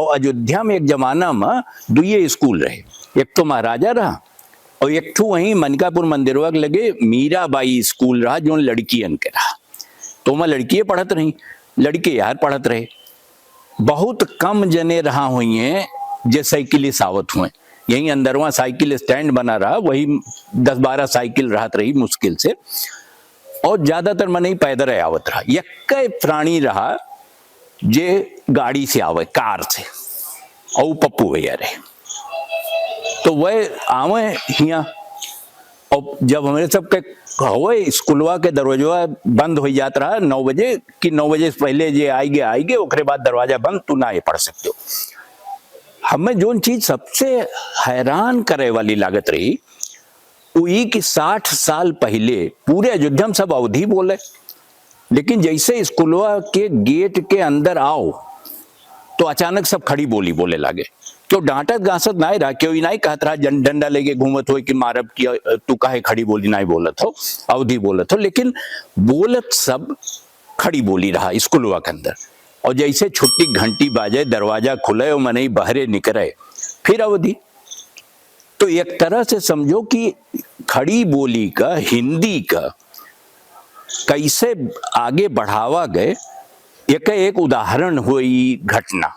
और अयोध्या में एक जमाना में दुए स्कूल रहे, एक तो महाराजा रहा और एक ठू वहीं मनकापुर मंदिरवा के लगे मीराबाई स्कूल रहा जो लड़कियन के रहा। तो वहां लड़कियां पढ़त रही, लड़के यार पढ़त रहे। बहुत कम जने रहा हुई हैं जे साइकिलिस्ट आवत हुए, यहीं अंदरवा साइकिल स्टैंड बना रहा, वही 10-12 साइकिल रहत रही मुश्किल से, और ज्यादातर मन ही पैदल आवत रहा। एक प्राणी रहा जे गाड़ी से आवे, कार से, और पप्पू भैया रहे। तो वह आवे हिया, और जब हमारे सबके हुए स्कूलवा के दरवाजा बंद हो जाता रहा 9 बजे कि 9 बजे से पहले जे आएगे ओकरे बाद दरवाजा बंद, तू ना ये पढ़ सकते हो। हमें जो चीज सबसे हैरान करे वाली लागत रही वही कि 60 साल पहले पूरे अयोध्या में सब अवधी बोले, लेकिन जैसे स्कूलवा के गेट के अंदर आओ तो अचानक सब खड़ी बोली बोले लगे। क्यों डांटत गांसत ना रहा, क्यों नहीं कहत रहा डंडा लेके घूमत हो कि मारब किया तू काहे खड़ी बोली नहीं बोलत हो, अवधी बोलत हो, लेकिन बोलत सब खड़ी बोली रहा स्कूलवा के अंदर। और जैसे छुट्टी घंटी बाजे, दरवाजा खुले और मनई बहरे निकले, फिर अवधि। तो एक तरह से समझो कि खड़ी बोली का, हिंदी का कैसे आगे बढ़ावा गए, एक उदाहरण हुई घटना।